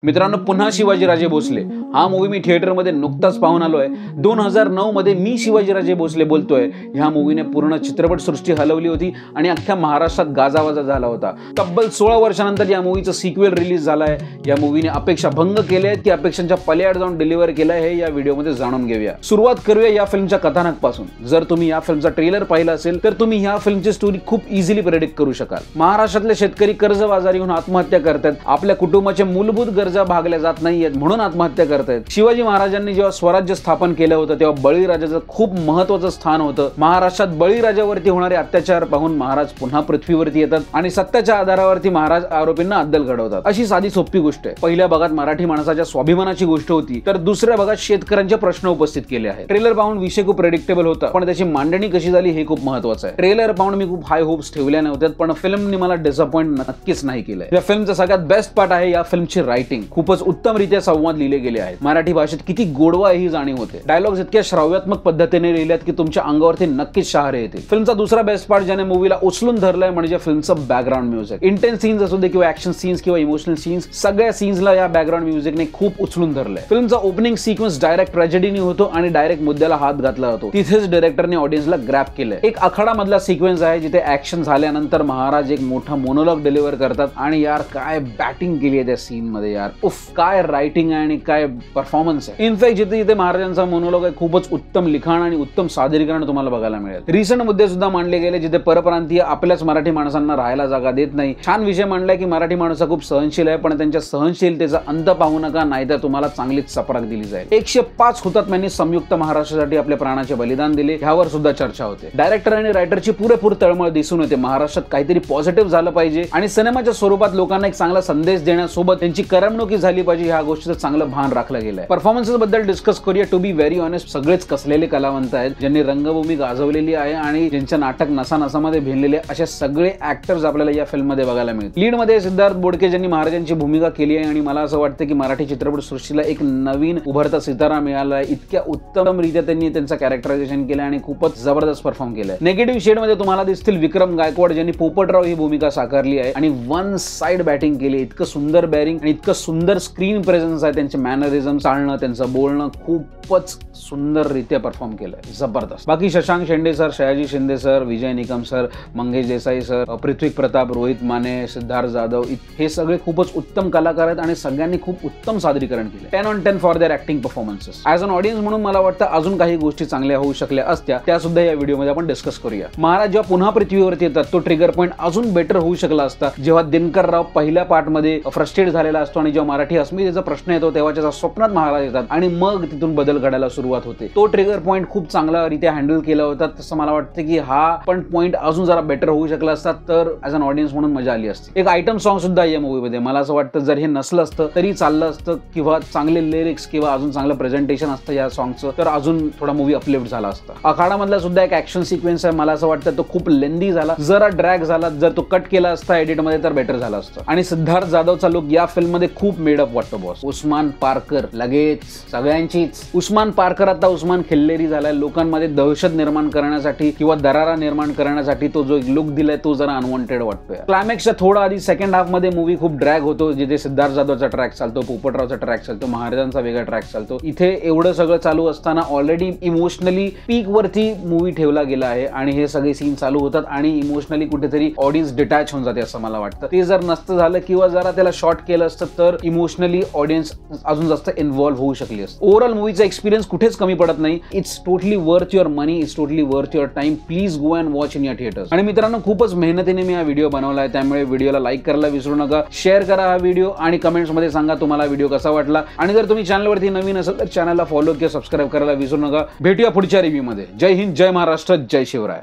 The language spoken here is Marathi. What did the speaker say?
मित्रांनो, पुन्हा शिवाजीराजे भोसले हा मूवी मी थिएटरमध्ये नुकताच पाहून आलोय। 2009 मध्ये मी शिवाजीराजे भोसले बोलतोय ह्या मूवीने पूर्ण चित्रपट सृष्टी हलवली होती आणि अख्ख्या महाराष्ट्रात गाजावाजा झाला होता। तब्बल 16 वर्षांनंतर या मूवीचं सिक्वेल रिलीज झालाय। या मूवीने अपेक्षा भंग केल्या आहेत की अपेक्षांच्या पलीकडे जाऊन डिलिव्हर केलाय हे या व्हिडिओमध्ये जाणून घेऊया। सुरुवात करूया या फिल्मच्या कथानकापासून। जर तुम्ही या फिल्मचा ट्रेलर पाहिला असेल तर तुम्ही ह्या फिल्मची स्टोरी खूप इझिली प्रेडिक्ट करू शकाल। महाराष्ट्रातले शेतकरी कर्जबाजारी होऊन आत्महत्या करतात, आपल्या कुटुंबाचे मूलभूत गरजा भागल्या जात नाहीयेत म्हणून आत्महत्या करतायत। शिवाजी महाराजांनी जेव्हा स्वराज्य स्थापन केलं होतं तेव्हा बळीराजाचं खूप महत्त्वाचं स्थान होतं। महाराष्ट्रात बळीराजावरती होणारे अत्याचार पाहून महाराज पुन्हा पृथ्वीवरती येतात आणि सत्याच्या आधारावरती महाराज आरोपींना अद्दल घडवतात। अशी साधी सोपी गोष्ट आहे। पहिल्या भागात मराठी माणसाच्या स्वाभिमानाची गोष्ट होती, तर दुसऱ्या भागात शेतकऱ्यांचे प्रश्न उपस्थित केले आहेत। ट्रेलर पाहून विषय खूप प्रेडिक्टेबल होता, पण त्याची मांडणी कशी झाली हे खूप महत्त्वाचं आहे। ट्रेलर पाहून मी खूप हाय होप्स ठेवल्या नव्हत्या, पण फिल्मने मला डिसअपॉइंट नक्कीच नाही केलंय। या फिल्मचा सगळ्यात बेस्ट पार्ट आहे या फिल्मची रायटिंग। खूपच उत्तमरित्या संवाद लिहिले गेले आहेत। मराठी भाषेत किती गोडवा ही जाणीव होते। डायलॉग्स इतक्या श्राव्यात्मक पद्धतीने लिहिल्यात की तुमच्या अंगावरती नक्कीच शहारे येतील। फिल्मचा दुसरा बेस्ट पार्ट ज्याने मूवीला उचलून धरलाय म्हणजे फिल्मचं बॅकग्राऊंड म्युझिक। इंटेन्स सीन्स असू दे किंवा ऍक्शन सीन्स किंवा इमोशनल सीन्स, सगळ्या सीन्सला या बॅकग्राऊंड म्युझिकने खूप उचलून धरलंय। फिल्मचा ओपनिंग सिक्वेन्स डायरेक्ट ट्रॅजेडीने होतो आणि डायरेक्ट मुद्द्याला हात घातला होतो। तिथेच डायरेक्टरने ऑडियन्सला ग्रॅब केलंय। एक आखाडा मधला सिक्वेन्स आहे जिथे ऍक्शन झाल्यानंतर महाराज एक मोठा मोनोलॉग डिलिव्हर करतात आणि यार काय बॅटिंग केली आहे त्या सीन मध्ये यार। उफ, काय रायटिंग आहे आणि काय परफॉर्मन्स आहे। इनफॅक्ट जिथे महाराजांचा मोनोलॉग आहे खूपच उत्तम लिखाण आणि उत्तम सादरीकरण तुम्हाला बघायला मिळेल। रिसेंट मुद्दे सुद्धा मांडले गेले जिथे परप्रांतीय आपल्याच मराठी माणसांना राहायला जागा देत नाही। छान विषय मांडलाय की मराठी माणसं खूप सहनशील आहे, पण त्यांच्या सहनशीलतेचा अंत पाहू नका, नाहीतर तुम्हाला चांगलीच चपराक दिली जाईल। 105 हुतात्म्यांनी संयुक्त महाराष्ट्रासाठी आपल्या प्राणाचे बलिदान दिले, ह्यावर सुद्धा चर्चा होते। डायरेक्टर आणि रायटरची पुरेपूर तळमळ दिसून येते। महाराष्ट्रात काहीतरी पॉझिटिव्ह झालं पाहिजे आणि सिनेमाच्या स्वरूपात लोकांना एक चांगला संदेश देण्यासोबत त्यांची करमणुकी झाली पाहिजे, ह्या गोष्टीचं चांगलं भान राखलं गेलंय। परफॉर्मन्सेस बद्दल डिस्कस करूया। टू बी व्हेरी ऑनेस्ट, सगळेच कसलेले कलावंत आहेत ज्यांनी रंगभूमी गाजवलेली आहे आणि ज्यांच्या नाटक नसानसामध्ये भिनलेले असे सगळे ऍक्टर्स आपल्याला या फिल्म मध्ये बघायला मिळतील। लीड मध्ये सिद्धार्थ बोडके ज्यांनी महाराजांची भूमिका केली आहे आणि मला असं वाटतं की मराठी चित्रपट सृष्टीला एक नवीन उभरता सितारा मिळाला। इतक्या उत्तमरित्या त्यांनी त्यांचं कॅरेक्टरायझेशन केलं आणि खूपच जबरदस्त परफॉर्म केलंय। नेगेटिव्ह शेड मध्ये तुम्हाला दिसतील विक्रम गायकवाड ज्यांनी पोपटराव ही भूमिका साकारली आहे आणि वन साइड बॅटिंग केली। इतकं सुंदर बॅरिंग आणि इतकं सुंदर स्क्रीन प्रेझेन्स आहे, त्यांचे मॅनरिझम, चालणं, त्यांचं बोलणं खूपच सुंदररित्या परफॉर्म केलंय, जबरदस्त। बाकी शशांक शेंडे सर, शयाजी शिंदे सर, विजय निकम सर, मंगेश देसाई सर, पृथ्वी प्रताप, रोहित माने, सिद्धार्थ जाधव, हे सगळे खूपच उत्तम कलाकार आहेत आणि सगळ्यांनी खूप उत्तम सादरीकरण केले। 10 on 10 for their acting performances. As an audience म्हणून मला वाटतं अजून काही गोष्टी चांगल्या होऊ शकल्या असत्या, त्या सुद्धा या व्हिडिओमध्ये आपण डिस्कस करूया। महाराज जेव्हा पुन्हा पृथ्वीवरती येतात तो ट्रिगर पॉईंट अजून बेटर होऊ शकला असता। जेव्हा दिनकरराव पहिल्या पार्ट मध्ये फ्रस्ट्रेट झालेला असतो आणि जेव्हा मराठी अस्मितेचा प्रश्न येतो तेव्हा त्याच्या स्वप्नात महाराज येतात आणि मग तिथून बदल घडायला सुरुवात होते। तो ट्रिगर पॉईंट खूप चांगला रीत्या हँडल केला होता। तसं मला वाटतं की हा पण पॉईंट अजून जरा बेटर होऊ शकला असता तर ॲज अन ऑडियन्स म्हणून मजा आली असती। एक आयटम सॉन्ग सुद्धा या मूवीमध्ये, मला असं वाटतं जर हे नसलं असतं तरी चाललं असतं किंवा चांगले लिरिक्स किंवा अजून चांगलं प्रेझेंटेशन असतं या सॉंगचं तर अजून थोडा मूवी अपलिफ्ट झाला असता। आखाडामधला सुद्धा एक ऍक्शन सिक्वेन्स आहे, मला असं वाटतं तो खूप लेंदी झाला, जरा ड्रॅग झाला। जर तो कट केला असता एडिट मध्ये तर बेटर झाला असतं। आणि सिद्धार्थ जाधवचा लुक या फिल्म मध्ये खूप मेडअप वाटतो बॉस। उस्मान पारकर लगेच सगळ्यांचीच। उस्मान पारकर आता उस्मान खिल्लेरी झालाय। लोकांमध्ये दहशत निर्माण करण्यासाठी किंवा दरारा निर्माण करण्यासाठी तो जो लुक दिलाय तो जरा अनवॉन्टेड वाटतोय। क्लायमॅक्सच्या थोडा आधी सेकंड हाफ मध्ये मूवी खूप ड्रॅग होतो, जिथे सिद्धार्थ जाधवचा ट्रॅक चालतो, पोपटरावचा ट्रॅक चालतो, महाराजांचा वेगळा ट्रॅक चालतो। इथे एवढं सगळं चालू असताना ऑलरेडी इमोशनली पीक वरती मूवी ठेवला गेला आहे आणि हे सगळे सीन चालू होतात आणि इमोशनली कुठेतरी ऑडियन्स डिटॅच होऊन जाते असं मला वाटतं। ते जर नसतं झालं किंवा जरा त्याला शॉर्ट केलं असतं तर इमोशनली ऑडियन्स अजून जास्त इन्व्हॉल्व्ह होऊ शकली असते। ओव्हरऑल मूवीचा एक्सपिरियन्स कुठेच कमी पडत नाही। It's totally worth your money, it's totally worth your time. Please go and watch in your theatres. आणि मित्रांनो, खूपच मेहनतीने मी हा व्हिडिओ बनवला आहे, त्यामुळे व्हिडिओला लाईक करायला विसरू नका, शेअर करा हा व्हिडिओ आणि कमेंट्स मध्ये सांगा तुम्हाला व्हिडिओ कसा वाटला। आणि जर तुम्ही चॅनलवरती नवीन असेल तर चॅनलला फॉलो किंवा सबस्क्राईब करायला विसरू नका। भेटूया पुढच्या रिव्ह्यू मध्ये। जय हिंद, जय महाराष्ट्र, जय शिवराय।